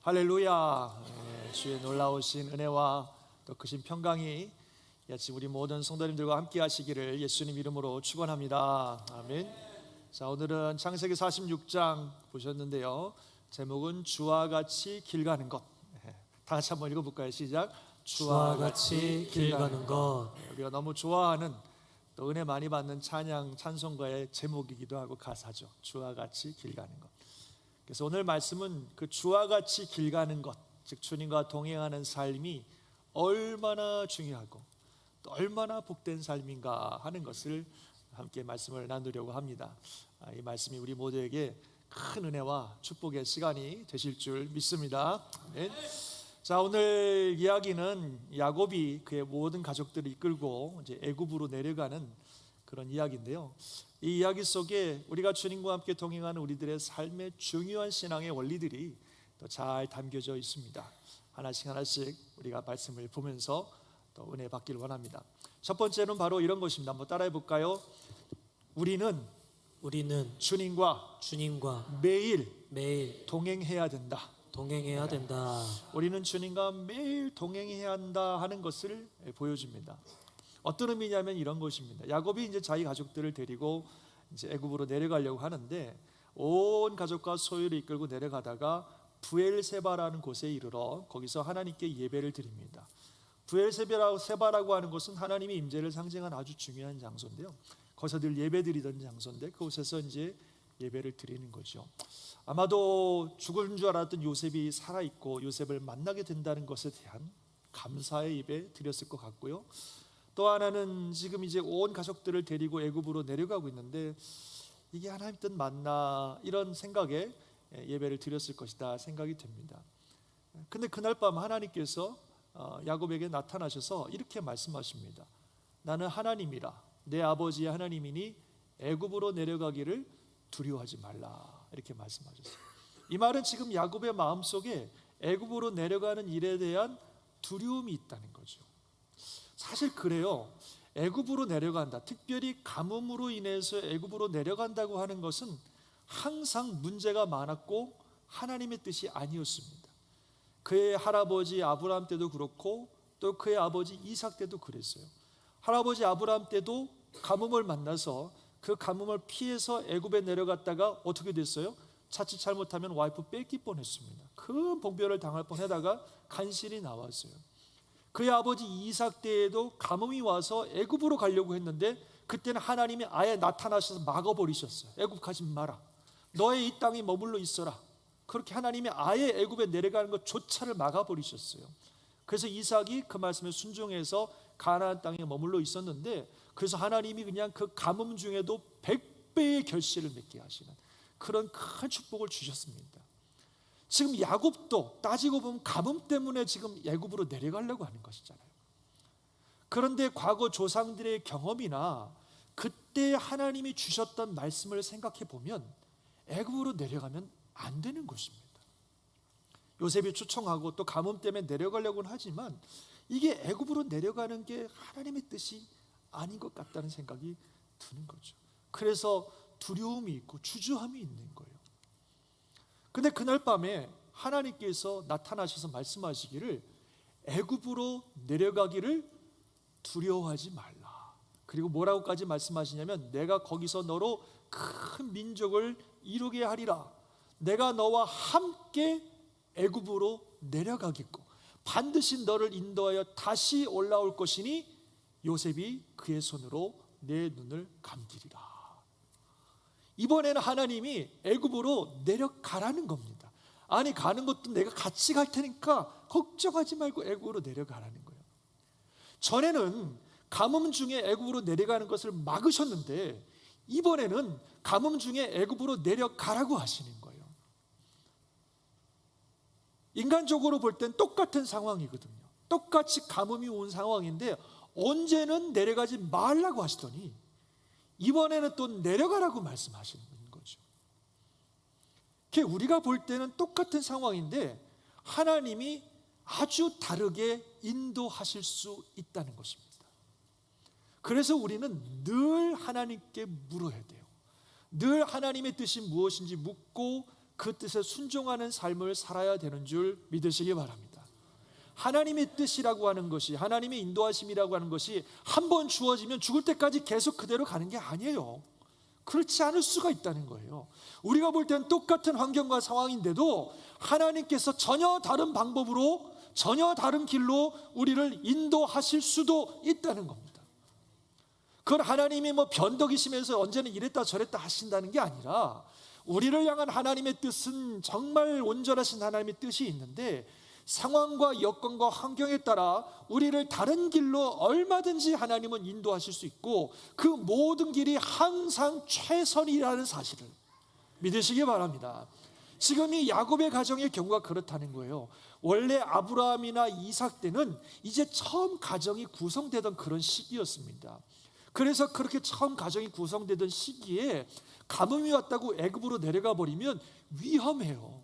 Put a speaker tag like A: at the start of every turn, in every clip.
A: 할렐루야. 주의 놀라우신 은혜와 또 크신 평강이 아침 우리 모든 성도님들과 함께 하시기를 예수님 이름으로 축원합니다. 아멘. 자, 오늘은 창세기 46장 보셨는데요, 제목은 주와 같이 길 가는 것. 다 같이 한번 읽어볼까요? 시작.
B: 주와 같이 길 가는 것.
A: 우리가 너무 좋아하는 또 은혜 많이 받는 찬양 찬송가의 제목이기도 하고 가사죠. 주와 같이 길 가는 것. 그래서 오늘 말씀은 그 주와 같이 길 가는 것, 즉 주님과 동행하는 삶이 얼마나 중요하고 또 얼마나 복된 삶인가 하는 것을 함께 말씀을 나누려고 합니다. 이 말씀이 우리 모두에게 큰 은혜와 축복의 시간이 되실 줄 믿습니다. 네. 자, 오늘 이야기는 야곱이 그의 모든 가족들을 이끌고 이제 애굽으로 내려가는 그런 이야기인데요, 이 이야기 속에 우리가 주님과 함께 동행하는 우리들의 삶의 중요한 신앙의 원리들이 또 잘 담겨져 있습니다. 하나씩 하나씩 우리가 말씀을 보면서 또 은혜 받기를 원합니다. 첫 번째는 바로 이런 것입니다. 한번 따라해 볼까요? 우리는 주님과 매일 동행해야 된다. 우리는 주님과 매일 동행해야 한다 하는 것을 보여줍니다. 어떤 의미냐면 이런 것입니다. 야곱이 이제 자기 가족들을 데리고 이제 애굽으로 내려가려고 하는데 온 가족과 소유를 이끌고 내려가다가 부엘세바라는 곳에 이르러 거기서 하나님께 예배를 드립니다. 부엘세바라고 하는 곳은 하나님의 임재를 상징하는 아주 중요한 장소인데요, 거기서 늘 예배 드리던 장소인데 그곳에서 이제 예배를 드리는 거죠. 아마도 죽은 줄 알았던 요셉이 살아있고 요셉을 만나게 된다는 것에 대한 감사의 예배 드렸을 것 같고요, 또 하나는 지금 이제 온 가족들을 데리고 애굽으로 내려가고 있는데 이게 하나님 뜻 맞나 이런 생각에 예배를 드렸을 것이다 생각이 됩니다. 근데 그날 밤 하나님께서 야곱에게 나타나셔서 이렇게 말씀하십니다. 나는 하나님이라, 내 아버지의 하나님이니 애굽으로 내려가기를 두려워하지 말라, 이렇게 말씀하셨어요. 이 말은 지금 야곱의 마음속에 애굽으로 내려가는 일에 대한 두려움이 있다는 거죠. 사실 그래요. 애굽으로 내려간다, 특별히 가뭄으로 인해서 애굽으로 내려간다고 하는 것은 항상 문제가 많았고 하나님의 뜻이 아니었습니다. 그의 할아버지 아브라함 때도 그렇고 또 그의 아버지 이삭 때도 그랬어요. 할아버지 아브라함 때도 가뭄을 만나서 그 가뭄을 피해서 애굽에 내려갔다가 어떻게 됐어요? 자칫 잘못하면 와이프 뺏길 뻔했습니다. 큰 봉변을 당할 뻔하다가 간신히 나왔어요. 그의 아버지 이삭 때에도 가뭄이 와서 애굽으로 가려고 했는데 그때는 하나님이 아예 나타나셔서 막아버리셨어요. 애굽 가지 마라, 너의 이 땅에 머물러 있어라. 그렇게 하나님이 아예 애굽에 내려가는 것조차를 막아버리셨어요. 그래서 이삭이 그 말씀에 순종해서 가나안 땅에 머물러 있었는데, 그래서 하나님이 그냥 그 가뭄 중에도 100배의 결실을 맺게 하시는 그런 큰 축복을 주셨습니다. 지금 야곱도 따지고 보면 가뭄 때문에 지금 애굽으로 내려가려고 하는 것이잖아요. 그런데 과거 조상들의 경험이나 그때 하나님이 주셨던 말씀을 생각해 보면 애굽으로 내려가면 안 되는 것입니다. 요셉이 초청하고 또 가뭄 때문에 내려가려고는 하지만 이게 애굽으로 내려가는 게 하나님의 뜻이 아닌 것 같다는 생각이 드는 거죠. 그래서 두려움이 있고 주저함이 있는 거예요. 근데 그날 밤에 하나님께서 나타나셔서 말씀하시기를 애굽으로 내려가기를 두려워하지 말라. 그리고 뭐라고까지 말씀하시냐면 내가 거기서 너로 큰 민족을 이루게 하리라. 내가 너와 함께 애굽으로 내려가겠고 반드시 너를 인도하여 다시 올라올 것이니 요셉이 그의 손으로 내 눈을 감기리라. 이번에는 하나님이 애굽으로 내려가라는 겁니다. 아니, 가는 것도 내가 같이 갈 테니까 걱정하지 말고 애굽으로 내려가라는 거예요. 전에는 가뭄 중에 애굽으로 내려가는 것을 막으셨는데 이번에는 가뭄 중에 애굽으로 내려가라고 하시는 거예요. 인간적으로 볼 땐 똑같은 상황이거든요. 똑같이 가뭄이 온 상황인데 언제는 내려가지 말라고 하시더니 이번에는 또 내려가라고 말씀하시는 거죠. 우리가 볼 때는 똑같은 상황인데 하나님이 아주 다르게 인도하실 수 있다는 것입니다. 그래서 우리는 늘 하나님께 물어야 돼요. 늘 하나님의 뜻이 무엇인지 묻고 그 뜻에 순종하는 삶을 살아야 되는 줄 믿으시기 바랍니다. 하나님의 뜻이라고 하는 것이, 하나님의 인도하심이라고 하는 것이 한 번 주어지면 죽을 때까지 계속 그대로 가는 게 아니에요. 그렇지 않을 수가 있다는 거예요. 우리가 볼 때는 똑같은 환경과 상황인데도 하나님께서 전혀 다른 방법으로, 전혀 다른 길로 우리를 인도하실 수도 있다는 겁니다. 그건 하나님이 변덕이시면서 언제는 이랬다 저랬다 하신다는 게 아니라, 우리를 향한 하나님의 뜻은 정말 온전하신 하나님의 뜻이 있는데, 상황과 여건과 환경에 따라 우리를 다른 길로 얼마든지 하나님은 인도하실 수 있고, 그 모든 길이 항상 최선이라는 사실을 믿으시기 바랍니다. 지금 이 야곱의 가정의 경우가 그렇다는 거예요. 원래 아브라함이나 이삭 때는 이제 처음 가정이 구성되던 그런 시기였습니다. 그래서 그렇게 처음 가정이 구성되던 시기에 가뭄이 왔다고 애굽으로 내려가 버리면 위험해요.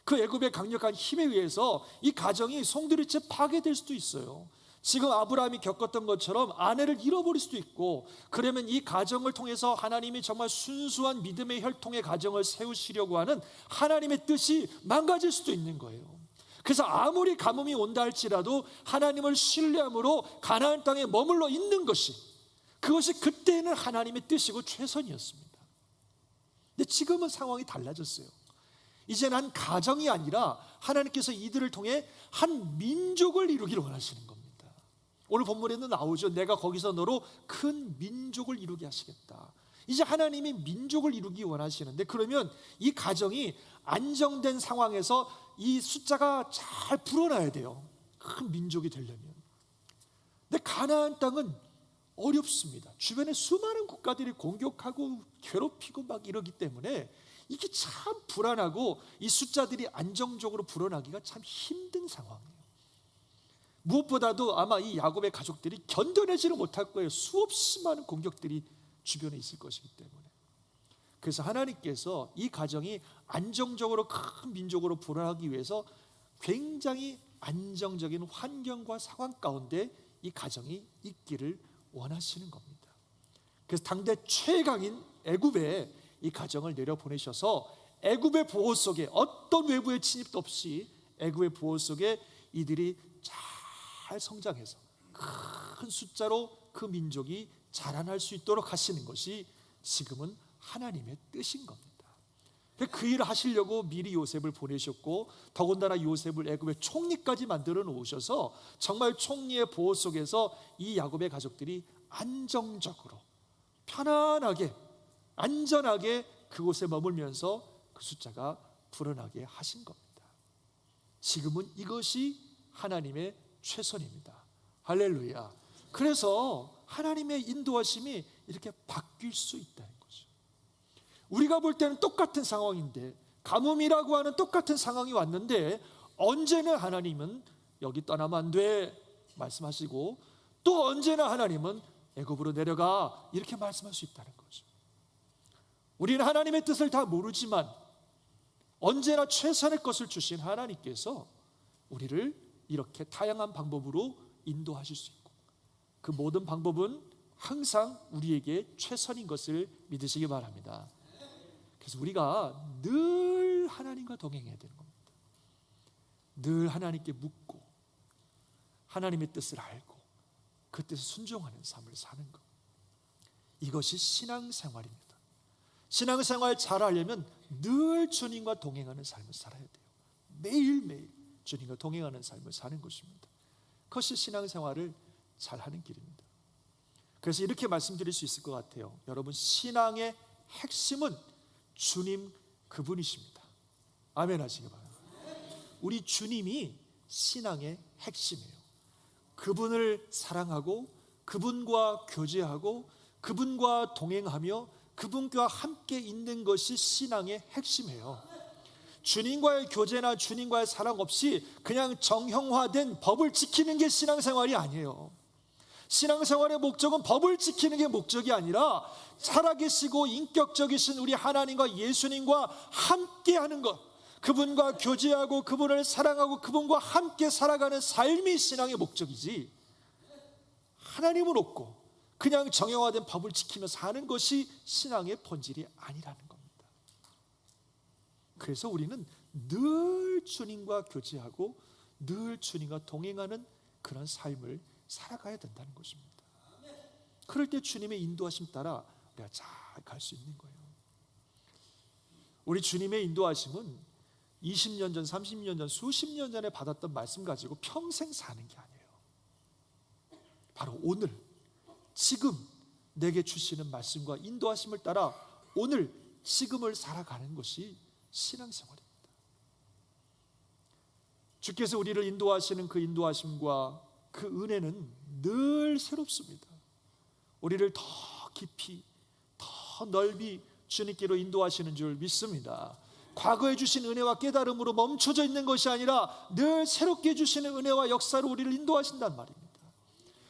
A: 그 애굽의 강력한 힘에 의해서 이 가정이 송두리째 파괴될 수도 있어요. 지금 아브라함이 겪었던 것처럼 아내를 잃어버릴 수도 있고, 그러면 이 가정을 통해서 하나님이 정말 순수한 믿음의 혈통의 가정을 세우시려고 하는 하나님의 뜻이 망가질 수도 있는 거예요. 그래서 아무리 가뭄이 온다 할지라도 하나님을 신뢰함으로 가나안 땅에 머물러 있는 것이, 그것이 그때는 하나님의 뜻이고 최선이었습니다. 근데 지금은 상황이 달라졌어요. 이제는 한 가정이 아니라 하나님께서 이들을 통해 한 민족을 이루기를 원하시는 겁니다. 오늘 본문에는 나오죠. 내가 거기서 너로 큰 민족을 이루게 하시겠다. 이제 하나님이 민족을 이루기 원하시는데, 그러면 이 가정이 안정된 상황에서 이 숫자가 잘 불어나야 돼요. 큰 민족이 되려면. 근데 가나안 땅은 어렵습니다. 주변에 수많은 국가들이 공격하고 괴롭히고 막 이러기 때문에 이게 참 불안하고, 이 숫자들이 안정적으로 불어나기가 참 힘든 상황이에요. 무엇보다도 아마 이 야곱의 가족들이 견뎌내지를 못할 거예요. 수없이 많은 공격들이 주변에 있을 것이기 때문에. 그래서 하나님께서 이 가정이 안정적으로 큰 민족으로 불어나기 위해서 굉장히 안정적인 환경과 상황 가운데 이 가정이 있기를 원하시는 겁니다. 그래서 당대 최강인 애굽에 이 가정을 내려보내셔서 애굽의 보호 속에, 어떤 외부의 침입도 없이 애굽의 보호 속에 이들이 잘 성장해서 큰 숫자로 그 민족이 자라날 수 있도록 하시는 것이 지금은 하나님의 뜻인 겁니다. 그 일을 하시려고 미리 요셉을 보내셨고, 더군다나 요셉을 애굽의 총리까지 만들어 놓으셔서 정말 총리의 보호 속에서 이 야곱의 가족들이 안정적으로 편안하게 안전하게 그곳에 머물면서 그 숫자가 불어나게 하신 겁니다. 지금은 이것이 하나님의 최선입니다. 할렐루야. 그래서 하나님의 인도하심이 이렇게 바뀔 수 있다는 거죠. 우리가 볼 때는 똑같은 상황인데, 가뭄이라고 하는 똑같은 상황이 왔는데, 언제나 하나님은 여기 떠나면 안 돼 말씀하시고, 또 언제나 하나님은 애굽으로 내려가 이렇게 말씀할 수 있다는 거죠. 우리는 하나님의 뜻을 다 모르지만 언제나 최선의 것을 주신 하나님께서 우리를 이렇게 다양한 방법으로 인도하실 수 있고, 그 모든 방법은 항상 우리에게 최선인 것을 믿으시기 바랍니다. 그래서 우리가 늘 하나님과 동행해야 되는 겁니다. 늘 하나님께 묻고 하나님의 뜻을 알고 그 뜻에 순종하는 삶을 사는 것, 이것이 신앙생활입니다. 신앙생활 잘 하려면 늘 주님과 동행하는 삶을 살아야 돼요. 매일매일 주님과 동행하는 삶을 사는 것입니다. 그것이 신앙생활을 잘하는 길입니다. 그래서 이렇게 말씀드릴 수 있을 것 같아요. 여러분, 신앙의 핵심은 주님 그분이십니다. 아멘 하시기 바랍니다. 우리 주님이 신앙의 핵심이에요. 그분을 사랑하고 그분과 교제하고 그분과 동행하며 그분과 함께 있는 것이 신앙의 핵심이에요. 주님과의 교제나 주님과의 사랑 없이 그냥 정형화된 법을 지키는 게 신앙생활이 아니에요. 신앙생활의 목적은 법을 지키는 게 목적이 아니라 살아계시고 인격적이신 우리 하나님과 예수님과 함께하는 것, 그분과 교제하고 그분을 사랑하고 그분과 함께 살아가는 삶이 신앙의 목적이지, 하나님을 얻고 그냥 정형화된 법을 지키며 사는 것이 신앙의 본질이 아니라는 겁니다. 그래서 우리는 늘 주님과 교제하고 늘 주님과 동행하는 그런 삶을 살아가야 된다는 것입니다. 그럴 때 주님의 인도하심 따라 우리가 잘 갈 수 있는 거예요. 우리 주님의 인도하심은 20년 전, 30년 전, 수십 년 전에 받았던 말씀 가지고 평생 사는 게 아니에요. 바로 오늘, 지금 내게 주시는 말씀과 인도하심을 따라 오늘, 지금을 살아가는 것이 신앙생활입니다. 주께서 우리를 인도하시는 그 인도하심과 그 은혜는 늘 새롭습니다. 우리를 더 깊이, 더 넓이 주님께로 인도하시는 줄 믿습니다. 과거에 주신 은혜와 깨달음으로 멈춰져 있는 것이 아니라 늘 새롭게 주시는 은혜와 역사로 우리를 인도하신단 말입니다.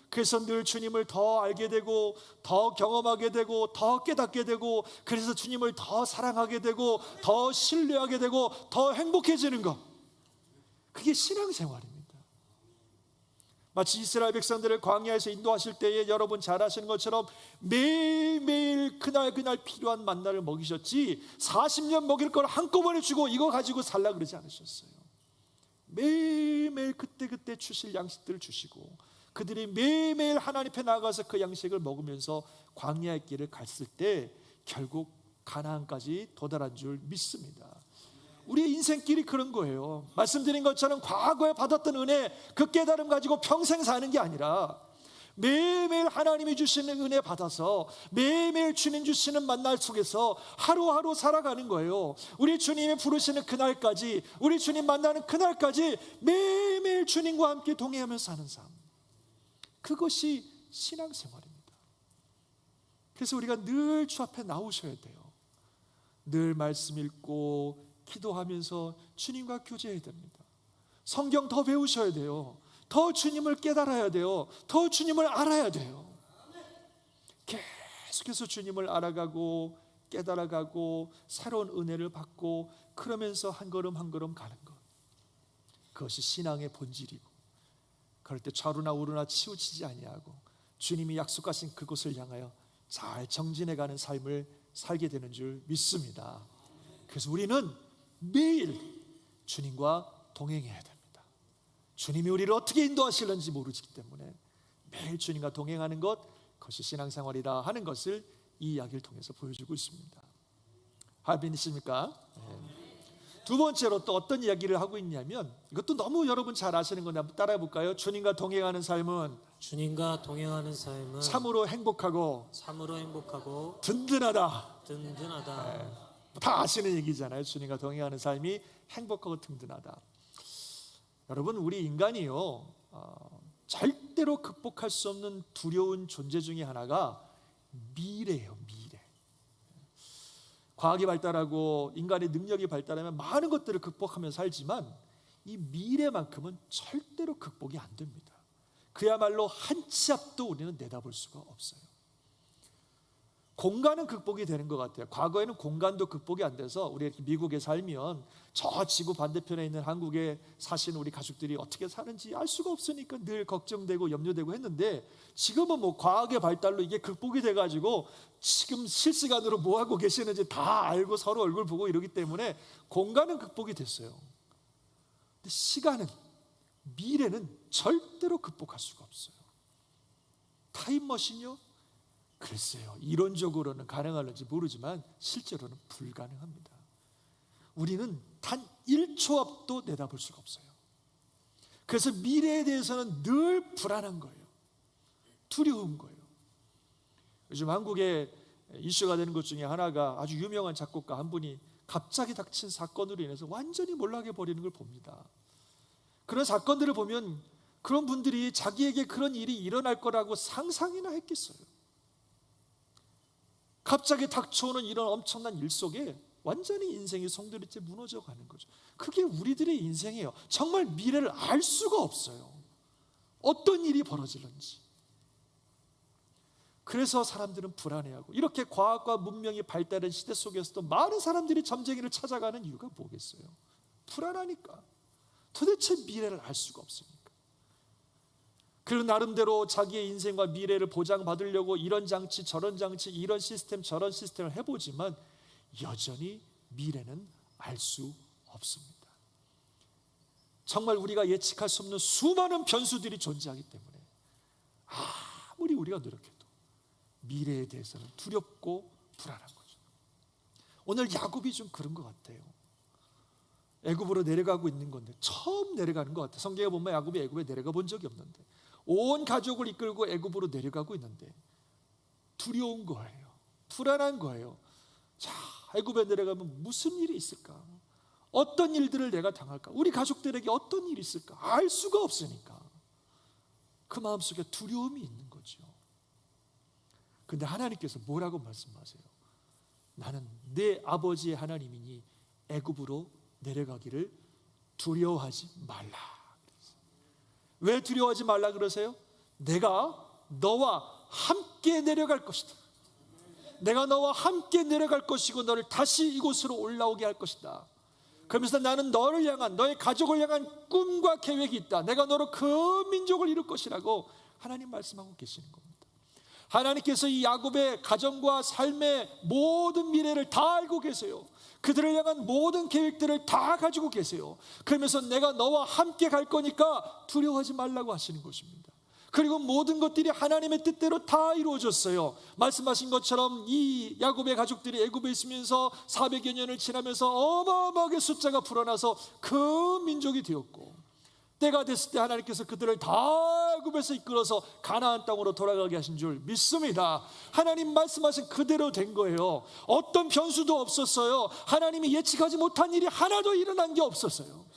A: 그래서 늘 주님을 더 알게 되고 더 경험하게 되고 더 깨닫게 되고, 그래서 주님을 더 사랑하게 되고 더 신뢰하게 되고 더 행복해지는 것, 그게 신앙생활입니다. 마치 이스라엘 백성들을 광야에서 인도하실 때에 여러분 잘 아시는 것처럼 매일매일 그날 필요한 만나를 먹이셨지 40년 먹일 걸 한꺼번에 주고 이거 가지고 살라 그러지 않으셨어요. 매일매일 그때 주실 양식들을 주시고 그들이 매일매일 하나님 앞에 나가서 그 양식을 먹으면서 광야의 길을 갔을 때 결국 가나안까지 도달한 줄 믿습니다. 우리의 인생길이 그런 거예요. 말씀드린 것처럼 과거에 받았던 은혜, 그 깨달음 가지고 평생 사는 게 아니라 매일매일 하나님이 주시는 은혜 받아서 매일매일 주님 주시는 만날 속에서 하루하루 살아가는 거예요. 우리 주님이 부르시는 그날까지, 우리 주님 만나는 그날까지 매일매일 주님과 함께 동행하면서 사는 삶, 그것이 신앙생활입니다. 그래서 우리가 늘 주 앞에 나오셔야 돼요. 늘 말씀 읽고 기도하면서 주님과 교제해야 됩니다. 성경 더 배우셔야 돼요. 더 주님을 깨달아야 돼요. 더 주님을 알아야 돼요. 계속해서 주님을 알아가고 깨달아가고 새로운 은혜를 받고 그러면서 한 걸음 한 걸음 가는 것, 그것이 신앙의 본질이고, 그럴 때 좌우나 우루나 치우치지 아니하고 주님이 약속하신 그곳을 향하여 잘 정진해가는 삶을 살게 되는 줄 믿습니다. 그래서 우리는 매일 주님과 동행해야 됩니다. 주님이 우리를 어떻게 인도하실는지 모르기 때문에 매일 주님과 동행하는 것, 그것이 신앙생활이다 하는 것을 이 이야기를 통해서 보여주고 있습니다. 믿으십니까? 두 번째로 또 어떤 이야기를 하고 있냐면, 이것도 너무 여러분 잘 아시는 건데 한번 따라해 볼까요? 주님과 동행하는 삶은 참으로 행복하고 든든하다. 다 아시는 얘기잖아요. 주님과 동행하는 삶이 행복하고 든든하다. 여러분, 우리 인간이요, 절대로 극복할 수 없는 두려운 존재 중에 하나가 미래예요. 미래. 과학이 발달하고 인간의 능력이 발달하면 많은 것들을 극복하며 살지만 이 미래만큼은 절대로 극복이 안 됩니다. 그야말로 한 치 앞도 우리는 내다볼 수가 없어요. 공간은 극복이 되는 것 같아요. 과거에는 공간도 극복이 안 돼서 우리 이렇게 미국에 살면 저 지구 반대편에 있는 한국에 사시는 우리 가족들이 어떻게 사는지 알 수가 없으니까 늘 걱정되고 염려되고 했는데, 지금은 뭐 과학의 발달로 이게 극복이 돼가지고 지금 실시간으로 뭐 하고 계시는지 다 알고 서로 얼굴 보고 이러기 때문에 공간은 극복이 됐어요. 근데 시간은, 미래는 절대로 극복할 수가 없어요. 타임머신이요? 글쎄요, 이론적으로는 가능할지 모르지만 실제로는 불가능합니다. 우리는 단 1초 앞도 내다볼 수가 없어요. 그래서 미래에 대해서는 늘 불안한 거예요. 두려운 거예요. 요즘 한국에 이슈가 되는 것 중에 하나가 아주 유명한 작곡가 한 분이 갑자기 닥친 사건으로 인해서 완전히 몰락해 버리는 걸 봅니다. 그런 사건들을 보면 그런 분들이 자기에게 그런 일이 일어날 거라고 상상이나 했겠어요. 갑자기 닥쳐오는 이런 엄청난 일 속에 완전히 인생이 송두리째 무너져 가는 거죠. 그게 우리들의 인생이에요. 정말 미래를 알 수가 없어요. 어떤 일이 벌어질는지. 그래서 사람들은 불안해하고, 이렇게 과학과 문명이 발달한 시대 속에서도 많은 사람들이 점쟁이를 찾아가는 이유가 뭐겠어요? 불안하니까. 도대체 미래를 알 수가 없으니까. 그리고 나름대로 자기의 인생과 미래를 보장받으려고 이런 장치 저런 장치, 이런 시스템 저런 시스템을 해보지만 여전히 미래는 알 수 없습니다. 정말 우리가 예측할 수 없는 수많은 변수들이 존재하기 때문에 아무리 우리가 노력해도 미래에 대해서는 두렵고 불안한 거죠. 오늘 야곱이 좀 그런 것 같아요. 애굽으로 내려가고 있는 건데 처음 내려가는 것 같아요. 성경에 보면 야곱이 애굽에 내려가 본 적이 없는데 온 가족을 이끌고 애굽으로 내려가고 있는데 두려운 거예요. 불안한 거예요. 자, 애굽에 내려가면 무슨 일이 있을까? 어떤 일들을 내가 당할까? 우리 가족들에게 어떤 일이 있을까? 알 수가 없으니까 그 마음속에 두려움이 있는 거죠. 근데 하나님께서 뭐라고 말씀하세요? 나는 내 아버지의 하나님이니 애굽으로 내려가기를 두려워하지 말라. 왜 두려워하지 말라 그러세요? 내가 너와 함께 내려갈 것이다. 내가 너와 함께 내려갈 것이고 너를 다시 이곳으로 올라오게 할 것이다. 그러면서 나는 너를 향한, 너의 가족을 향한 꿈과 계획이 있다. 내가 너로 그 민족을 이룰 것이라고 하나님 말씀하고 계시는 겁니다. 하나님께서 이 야곱의 가정과 삶의 모든 미래를 다 알고 계세요. 그들을 향한 모든 계획들을 다 가지고 계세요. 그러면서 내가 너와 함께 갈 거니까 두려워하지 말라고 하시는 것입니다. 그리고 모든 것들이 하나님의 뜻대로 다 이루어졌어요. 말씀하신 것처럼 이 야곱의 가족들이 애굽에 있으면서 400여 년을 지나면서 어마어마하게 숫자가 불어나서 그 민족이 되었고, 때가 됐을 때 하나님께서 그들을 다 애굽에서 이끌어서 가나안 땅으로 돌아가게 하신 줄 믿습니다. 하나님 말씀하신 그대로 된 거예요. 어떤 변수도 없었어요. 하나님이 예측하지 못한 일이 하나도 일어난 게 없었어요.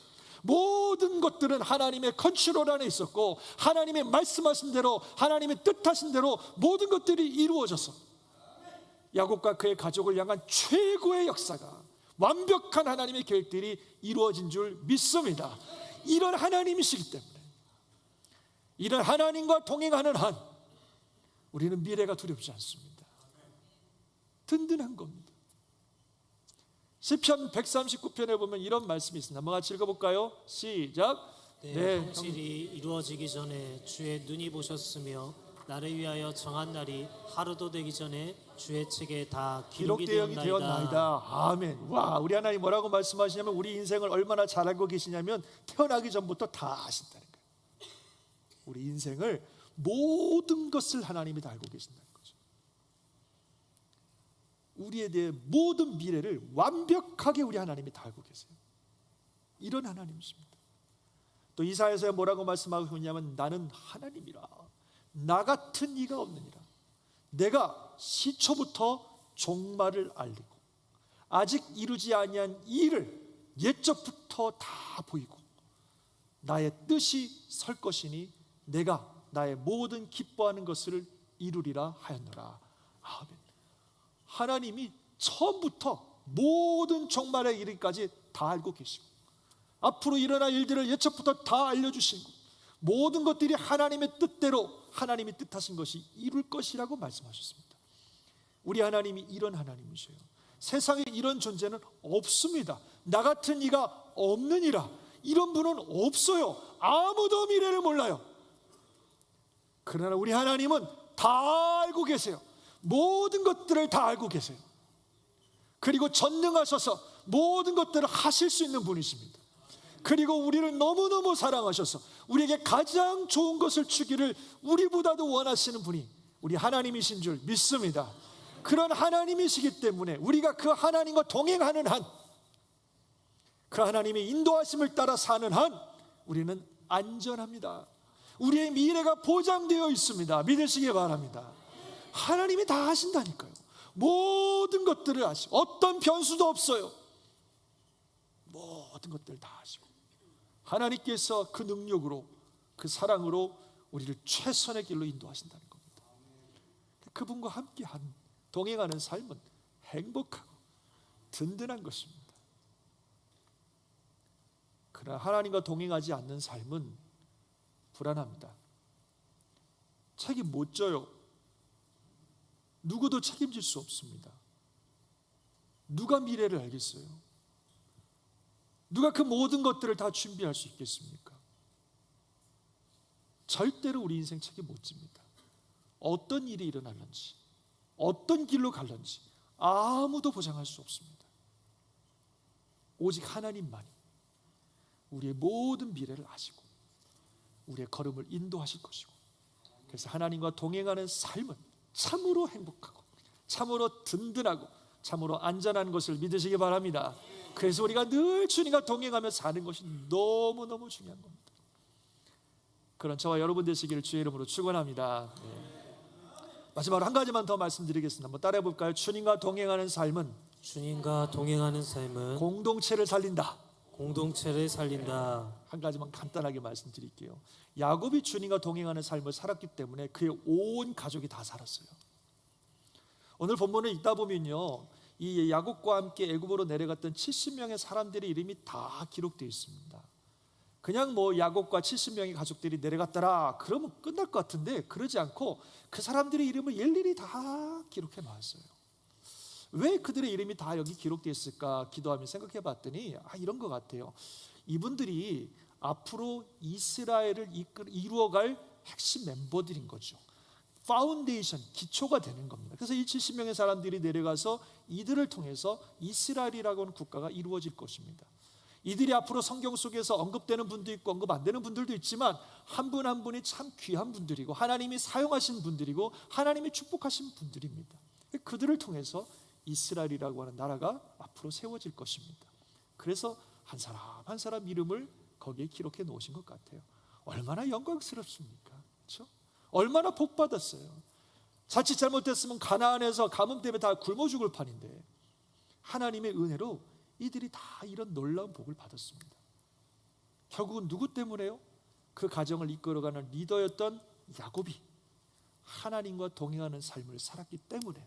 A: 모든 것들은 하나님의 컨트롤 안에 있었고 하나님의 말씀하신 대로, 하나님의 뜻하신 대로 모든 것들이 이루어졌어. 야곱과 그의 가족을 향한 최고의 역사가, 완벽한 하나님의 계획들이 이루어진 줄 믿습니다. 이런 하나님이시기 때문에, 이런 하나님과 동행하는 한 우리는 미래가 두렵지 않습니다. 든든한 겁니다. 시편 139편에 보면 이런 말씀이 있습니다. 한번 같이 읽어볼까요? 시작.
B: 내 현실이 이루어지기 전에 주의 눈이 보셨으며 나를 위하여 정한 날이 하루도 되기 전에 주의 책에 다 기록이 되었나이다.
A: 아멘. 와, 우리 하나님 뭐라고 말씀하시냐면 우리 인생을 얼마나 잘 알고 계시냐면 태어나기 전부터 다 아신다는 거예요. 우리 인생을 모든 것을 하나님이 다 알고 계신다는 거죠. 우리에 대해 모든 미래를 완벽하게 우리 하나님이 다 알고 계세요. 이런 하나님이십니다. 또 이사야서에 뭐라고 말씀하고 있냐면 나는 하나님이라 나 같은 이가 없느니라. 내가 시초부터 종말을 알리고 아직 이루지 아니한 일을 옛적부터 다 보이고 나의 뜻이 설 것이니 내가 나의 모든 기뻐하는 것을 이루리라 하였노라. 아멘. 하나님이 처음부터 모든 종말의 일까지 다 알고 계시고 앞으로 일어날 일들을 예측부터 다 알려주시고 모든 것들이 하나님의 뜻대로 하나님이 뜻하신 것이 이룰 것이라고 말씀하셨습니다. 우리 하나님이 이런 하나님이세요. 세상에 이런 존재는 없습니다. 나 같은 이가 없느니라. 이런 분은 없어요. 아무도 미래를 몰라요. 그러나 우리 하나님은 다 알고 계세요. 모든 것들을 다 알고 계세요. 그리고 전능하셔서 모든 것들을 하실 수 있는 분이십니다. 그리고 우리를 너무너무 사랑하셔서 우리에게 가장 좋은 것을 주기를 우리보다도 원하시는 분이 우리 하나님이신 줄 믿습니다. 그런 하나님이시기 때문에 우리가 그 하나님과 동행하는 한, 그 하나님의 인도하심을 따라 사는 한 우리는 안전합니다. 우리의 미래가 보장되어 있습니다. 믿으시기 바랍니다. 하나님이 다 하신다니까요. 모든 것들을 하시고 어떤 변수도 없어요. 모든 것들을 다 하시고 하나님께서 그 능력으로, 그 사랑으로 우리를 최선의 길로 인도하신다는 겁니다. 그분과 함께한, 동행하는 삶은 행복하고 든든한 것입니다. 그러나 하나님과 동행하지 않는 삶은 불안합니다. 책임 못 져요. 누구도 책임질 수 없습니다. 누가 미래를 알겠어요? 누가 그 모든 것들을 다 준비할 수 있겠습니까? 절대로 우리 인생 책임 못 집니다. 어떤 일이 일어날는지, 어떤 길로 갈는지 아무도 보장할 수 없습니다. 오직 하나님만이 우리의 모든 미래를 아시고 우리의 걸음을 인도하실 것이고, 그래서 하나님과 동행하는 삶은 참으로 행복하고 참으로 든든하고 참으로 안전한 것을 믿으시기 바랍니다. 그래서 우리가 늘 주님과 동행하며 사는 것이 너무너무 중요한 겁니다. 그런 저와 여러분 되시기를 주의 이름으로 축원합니다. 마지막으로 한 가지만 더 말씀드리겠습니다. 한번 따라해 볼까요? 주님과 동행하는 삶은 공동체를 살린다.
B: 공동체를 살린다.
A: 한 가지만 간단하게 말씀드릴게요. 야곱이 주님과 동행하는 삶을 살았기 때문에 그의 온 가족이 다 살았어요. 오늘 본문을 읽다 보면요, 이 야곱과 함께 애굽으로 내려갔던 70명의 사람들의 이름이 다 기록되어 있습니다. 그냥 뭐 야곱과 70명의 가족들이 내려갔더라 그러면 끝날 것 같은데, 그러지 않고 그 사람들의 이름을 일일이 다 기록해 놨어요. 왜 그들의 이름이 다 여기 기록되어 있을까 기도하며 생각해 봤더니 이런 것 같아요. 이분들이 앞으로 이스라엘을 이루어갈 핵심 멤버들인 거죠. 파운데이션, 기초가 되는 겁니다. 그래서 이 70명의 사람들이 내려가서 이들을 통해서 이스라엘이라고 하는 국가가 이루어질 것입니다. 이들이 앞으로 성경 속에서 언급되는 분도 있고 언급 안 되는 분들도 있지만 한 분 한 분이 참 귀한 분들이고 하나님이 사용하신 분들이고 하나님이 축복하신 분들입니다. 그들을 통해서 이스라엘이라고 하는 나라가 앞으로 세워질 것입니다. 그래서 한 사람 한 사람 이름을 거기에 기록해 놓으신 것 같아요. 얼마나 영광스럽습니까? 그렇죠? 얼마나 복 받았어요. 자칫 잘못됐으면 가나안에서 가뭄 때문에 다 굶어 죽을 판인데 하나님의 은혜로 이들이 다 이런 놀라운 복을 받았습니다. 결국은 누구 때문에요? 그 가정을 이끌어가는 리더였던 야곱이 하나님과 동행하는 삶을 살았기 때문에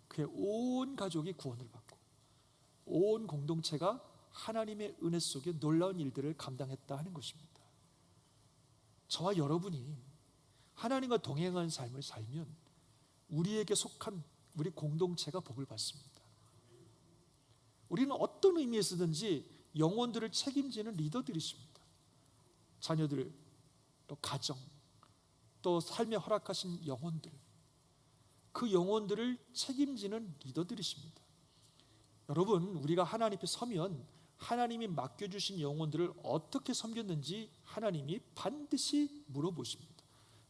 A: 그의 온 가족이 구원을 받고 온 공동체가 하나님의 은혜 속에 놀라운 일들을 감당했다 하는 것입니다. 저와 여러분이 하나님과 동행하는 삶을 살면 우리에게 속한 우리 공동체가 복을 받습니다. 우리는 어떤 의미에서든지 영혼들을 책임지는 리더들이십니다. 자녀들, 또 가정, 또 삶에 허락하신 영혼들, 그 영혼들을 책임지는 리더들이십니다. 여러분, 우리가 하나님 앞에 서면 하나님이 맡겨주신 영혼들을 어떻게 섬겼는지 하나님이 반드시 물어보십니다.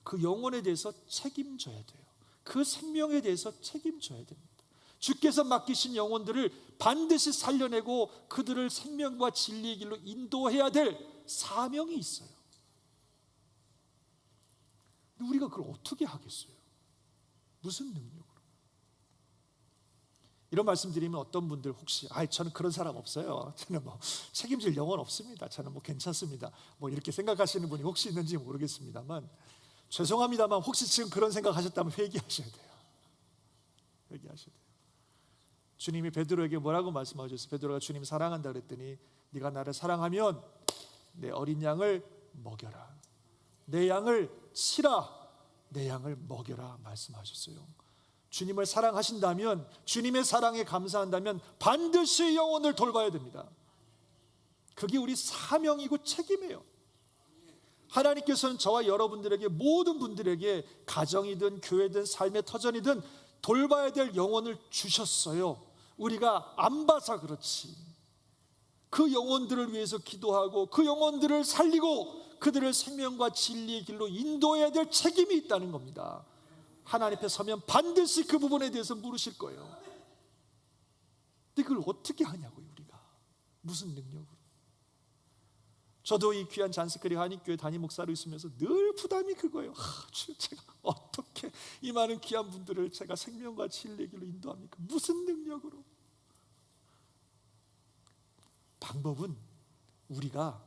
A: 그 영혼에 대해서 책임져야 돼요. 그 생명에 대해서 책임져야 됩니다. 주께서 맡기신 영혼들을 반드시 살려내고 그들을 생명과 진리의 길로 인도해야 될 사명이 있어요. 근데 우리가 그걸 어떻게 하겠어요? 무슨 능력으로? 이런 말씀 드리면 어떤 분들 혹시 저는 그런 사람 없어요. 저는 뭐 책임질 영혼 없습니다. 저는 뭐 괜찮습니다. 뭐 이렇게 생각하시는 분이 혹시 있는지 모르겠습니다만 죄송합니다만 혹시 지금 그런 생각하셨다면 회개하셔야 돼요. 회개하셔야 돼요. 주님이 베드로에게 뭐라고 말씀하셨어요? 베드로가 주님 사랑한다 그랬더니 네가 나를 사랑하면 내 어린 양을 먹여라. 내 양을 치라. 내 양을 먹여라 말씀하셨어요. 주님을 사랑하신다면, 주님의 사랑에 감사한다면 반드시 영혼을 돌봐야 됩니다. 그게 우리 사명이고 책임이에요. 하나님께서는 저와 여러분들에게, 모든 분들에게 가정이든 교회든 삶의 터전이든 돌봐야 될 영혼을 주셨어요. 우리가 안 봐서 그렇지. 그 영혼들을 위해서 기도하고 그 영혼들을 살리고 그들을 생명과 진리의 길로 인도해야 될 책임이 있다는 겁니다. 하나님 앞에 서면 반드시 그 부분에 대해서 물으실 거예요. 근데 그걸 어떻게 하냐고요, 우리가. 무슨 능력으로. 저도 이 귀한 잔스크리 한인교회 담임 목사로 있으면서 늘 부담이 그거예요. 주여, 제가 어떻게 이 많은 귀한 분들을 제가 생명과 진리의 길로 인도합니까? 무슨 능력으로? 방법은 우리가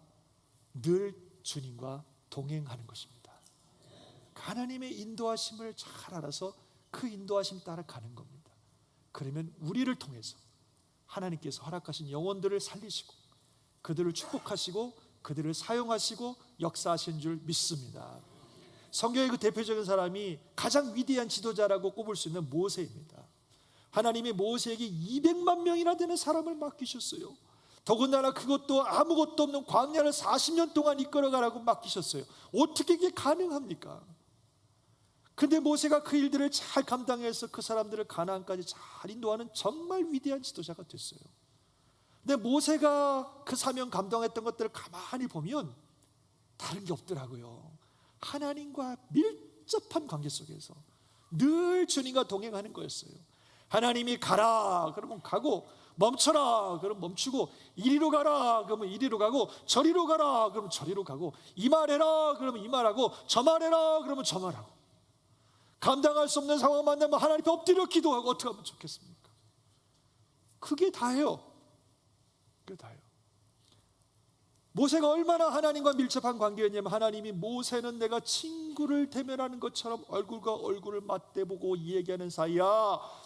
A: 늘 주님과 동행하는 것입니다. 하나님의 인도하심을 잘 알아서 그 인도하심 따라 가는 겁니다. 그러면 우리를 통해서 하나님께서 허락하신 영혼들을 살리시고 그들을 축복하시고 그들을 사용하시고 역사하신 줄 믿습니다. 성경의 그 대표적인 사람이 가장 위대한 지도자라고 꼽을 수 있는 모세입니다. 하나님이 모세에게 200만 명이나 되는 사람을 맡기셨어요. 더군다나 그것도 아무것도 없는 광야를 40년 동안 이끌어가라고 맡기셨어요. 어떻게 이게 가능합니까? 근데 모세가 그 일들을 잘 감당해서 그 사람들을 가나안까지 잘 인도하는 정말 위대한 지도자가 됐어요. 근데 모세가 그 사명 감당했던 것들을 가만히 보면 다른 게 없더라고요. 하나님과 밀접한 관계 속에서 늘 주님과 동행하는 거였어요. 하나님이 가라 그러면 가고, 멈춰라 그러면 멈추고, 이리로 가라 그러면 이리로 가고, 저리로 가라 그러면 저리로 가고, 이 말해라 그러면 이 말하고, 저 말해라 그러면 저 말하고. 감당할 수 없는 상황 만나면 하나님 앞에 엎드려 기도하고. 어떻게 하면 좋겠습니까? 그게 다예요. 그게 다예요. 모세가 얼마나 하나님과 밀접한 관계였냐면, 하나님이 모세는 내가 친구를 대면하는 것처럼 얼굴과 얼굴을 맞대보고 얘기하는 사이야,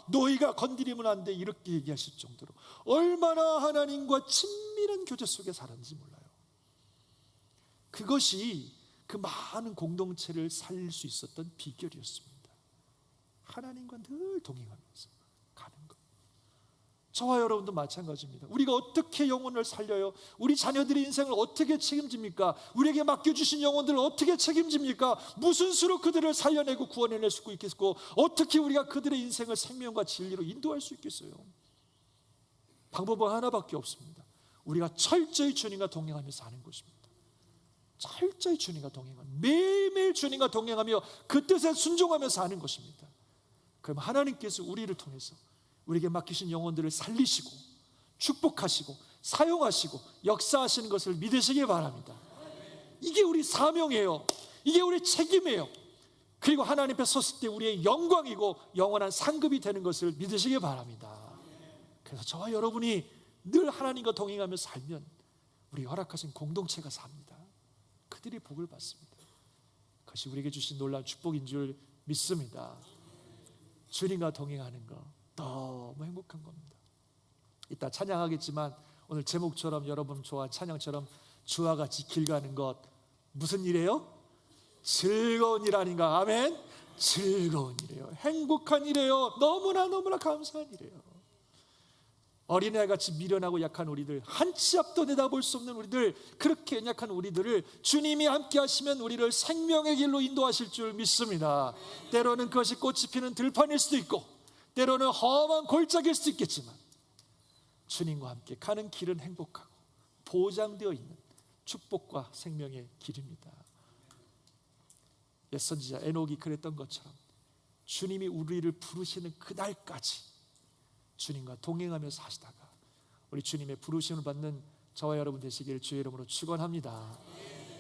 A: 너희가 건드리면 안 돼, 이렇게 얘기하실 정도로 얼마나 하나님과 친밀한 교제 속에 살았는지 몰라요. 그것이 그 많은 공동체를 살릴 수 있었던 비결이었습니다. 하나님과 늘 동행하면서 가는 것. 저와 여러분도 마찬가지입니다. 우리가 어떻게 영혼을 살려요? 우리 자녀들의 인생을 어떻게 책임집니까? 우리에게 맡겨주신 영혼들을 어떻게 책임집니까? 무슨 수로 그들을 살려내고 구원해낼 수 있겠고, 어떻게 우리가 그들의 인생을 생명과 진리로 인도할 수 있겠어요? 방법은 하나밖에 없습니다. 우리가 철저히 주님과 동행하면서 사는 것입니다. 철저히 주님과 동행하며, 매일매일 주님과 동행하며 그 뜻에 순종하면서 사는 것입니다. 그럼 하나님께서 우리를 통해서 우리에게 맡기신 영혼들을 살리시고 축복하시고 사용하시고 역사하시는 것을 믿으시기 바랍니다. 이게 우리 사명이에요. 이게 우리 책임이에요. 그리고 하나님 앞에 섰을 때 우리의 영광이고 영원한 상급이 되는 것을 믿으시기 바랍니다. 그래서 저와 여러분이 늘 하나님과 동행하며 살면 우리 허락하신 공동체가 삽니다. 그들이 복을 받습니다. 그것이 우리에게 주신 놀라운 축복인 줄 믿습니다. 주님과 동행하는 거 너무 행복한 겁니다. 이따 찬양하겠지만 오늘 제목처럼, 여러분 좋아하는 찬양처럼 주와 같이 길 가는 것 무슨 일이에요? 즐거운 일 아닌가? 아멘. 즐거운 일이에요. 행복한 일이에요. 너무나 감사한 일이에요. 어린애같이 미련하고 약한 우리들, 한 치 앞도 내다볼 수 없는 우리들, 그렇게 연약한 우리들을 주님이 함께 하시면 우리를 생명의 길로 인도하실 줄 믿습니다. 때로는 그것이 꽃이 피는 들판일 수도 있고, 때로는 험한 골짜기일 수도 있겠지만, 주님과 함께 가는 길은 행복하고 보장되어 있는 축복과 생명의 길입니다. 옛 선지자 에녹이 그랬던 것처럼 주님이 우리를 부르시는 그날까지 주님과 동행하며 사시다가 우리 주님의 부르심을 받는 저와 여러분 되시기를 주의 이름으로 축원합니다.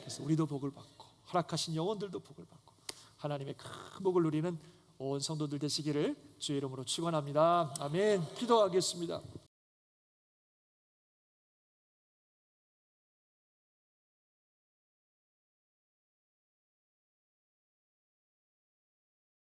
A: 그래서 우리도 복을 받고 허락하신 영혼들도 복을 받고 하나님의 큰 복을 누리는 온 성도들 되시기를 주의 이름으로 축원합니다. 아멘. 기도하겠습니다.